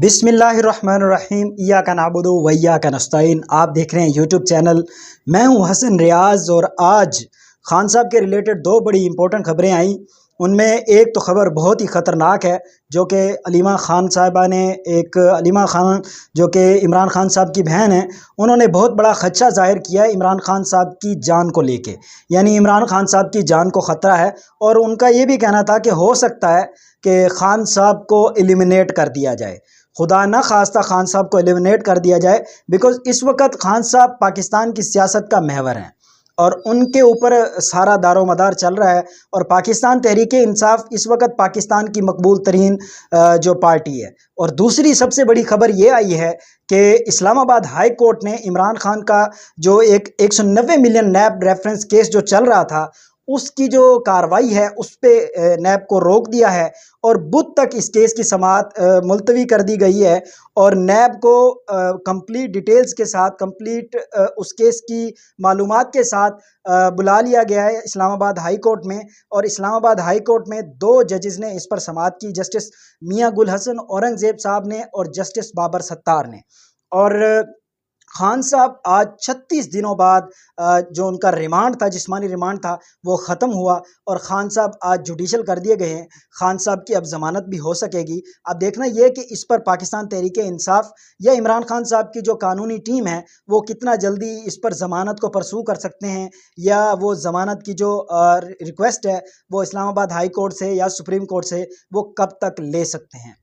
बिस्मिल्लाहिर्रहमानिर्रहीम इय्याका नअबुदु व इय्याका नस्तईन। आप देख रहे हैं यूट्यूब चैनल। मैं हूं हसन रियाज़ और आज खान साहब के रिलेटेड दो बड़ी इंपॉर्टेंट खबरें आई। उनमें एक तो खबर बहुत ही ख़तरनाक है जो कि अलीमा ख़ान साहिबा ने, एक अलीमा ख़ान जो कि इमरान खान साहब की बहन है, उन्होंने बहुत बड़ा खदशा ज़ाहिर किया है इमरान खान साहब की जान को लेके। यानी इमरान खान साहब की जान को ख़तरा है और उनका ये भी कहना था कि हो सकता है कि खान साहब को एलिमिनेट कर दिया जाए, खुदा न खास्ता खान साहब को एलिमिनेट कर दिया जाए। बिकॉज़ इस वक्त खान साहब पाकिस्तान की सियासत का महवर हैं और उनके ऊपर सारा दारोमदार चल रहा है। और पाकिस्तान तहरीक इंसाफ इस वक्त पाकिस्तान की मकबूल तरीन जो पार्टी है। और दूसरी सबसे बड़ी खबर ये आई है कि इस्लामाबाद हाई कोर्ट ने इमरान खान का जो एक 190 मिलियन नैब रेफरेंस केस जो चल रहा था, उसकी जो कार्रवाई है उस पे नैब को रोक दिया है और बुध तक इस केस की समाअत मुलतवी कर दी गई है। और नैब को कंप्लीट डिटेल्स के साथ, कंप्लीट उस केस की मालूमात के साथ बुला लिया गया है इस्लामाबाद हाई कोर्ट में। और इस्लामाबाद हाई कोर्ट में दो जजेस ने इस पर समाअत की, जस्टिस मियां गुल हसन औरंगज़ेब साहब ने और जस्टिस बाबर सत्तार ने। और खान साहब आज 36 दिनों बाद जो उनका रिमांड था, जिस्मानी रिमांड था, वो ख़त्म हुआ और खान साहब आज जुडिशल कर दिए गए हैं। खान साहब की अब ज़मानत भी हो सकेगी। अब देखना ये कि इस पर पाकिस्तान तहरीक इंसाफ या इमरान खान साहब की जो कानूनी टीम है वो कितना जल्दी इस पर ज़मानत को परसू कर सकते हैं, या वो ज़मानत की जो रिक्वेस्ट है वो इस्लामाबाद हाई कोर्ट से या सुप्रीम कोर्ट से वो कब तक ले सकते हैं।